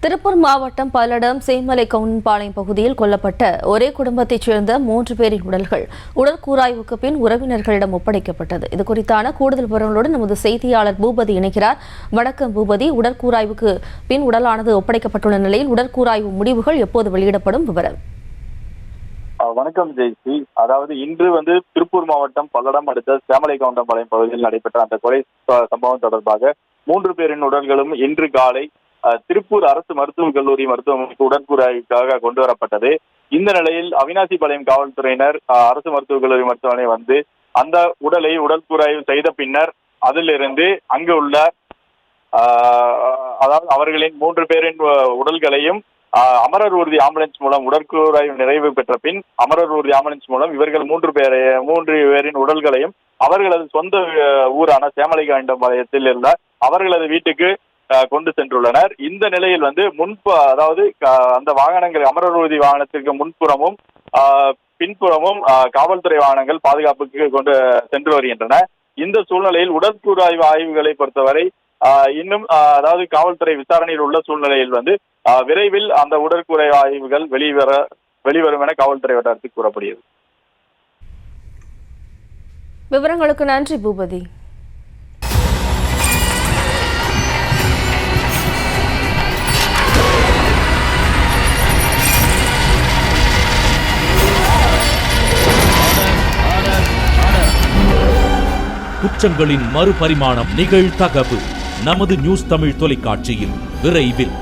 திருப்பூர் மாவட்டம் பல்லடம் சேமலை கவுன்பாளையம் பகுதியில் கொல்லப்பட்ட ஒரே குடும்பத்தைச் சேர்ந்த 3 பேரின் உடல்கள் உடற்கூராய்வுக்கு பின் உறவினர்களிடம் ஒப்படைக்கப்பட்டது. இது குறித்தான கூடுதல் விவரங்களோடு நமது செய்தியாளர் பூபதி இணைக்கிறார். வணக்கம் பூபதி. உடற்கூராய்வுக்கு பின் உடலானது ஒப்படைக்கப்பட்டுள்ள நிலையில் உடற்கூராய்வு முடிவுகள் எப்போது வெளியிடப்படும்? விவரம். வணக்கம் ஜெய்ஸ்ரீ. அதாவது இன்று திருப்பூர் மாவட்டம் பல்லடம் அடுத்த சேமலை கவுண்டம்பாளையம் பகுதியில் நடைபெற்ற அந்த கொலை சம்பவம் தொடர்பாக 3 பேரின் உடல்களும் இன்று காலை திருப்பூர் அரசு மருத்துவக் கல்லூரி மருத்துவமனைக்கு உடற்கூராய்வுக்காக கொண்டு வரப்பட்டது. இந்த நிலையில் அவினாசிபாளையம் காவல்துறையினர் அரசு மருத்துவக் கல்லூரி மருத்துவமனை அந்த உடலை உடற்கூராய்வு செய்த பின்னர் அதிலிருந்து அங்கு உள்ள அதாவது அவர்களின் 3 பேரின் உடல்களையும் அமரர் ஊர்தி ஆம்புலன்ஸ் மூலம் உடற்கூராய்வு நிறைவு பெற்ற பின் அமரர் ஊர்தி ஆம்புலன்ஸ் மூலம் இவர்கள் 3 பேரின் உடல்களையும் அவர்களது சொந்த ஊரான சேமலை கவுண்டம்பாளையத்தில் உள்ள அவர்களது வீட்டுக்கு கொண்டு சென்றுள்ளனர். இந்த நிலையில் அதாவது அந்த வாகனங்கள் அமரர் ஊர்தி வாகனத்திற்கு முன்புறமும் பின்புறமும் காவல்துறை வாகனங்கள் பாதுகாப்புக்கு கொண்டு சென்று வருகின்றன. இந்த சூழ்நிலையில் உடற்கூராய்வு ஆய்வுகளை பொறுத்தவரை இன்னும் அதாவது காவல்துறை விசாரணையில் உள்ள சூழ்நிலையில் விரைவில் அந்த உடற்கூராய்வு ஆய்வுகள் வெளிவரும் என காவல்துறை வட்டாரத்தில் கூறப்படுகிறது. விவரங்களுக்கு நன்றி பூபதி. குற்றங்களின் மறுபரிமாணம் நிகழ்தகவு நமது நியூஸ் தமிழ் தொலைக்காட்சியில் விரைவில்.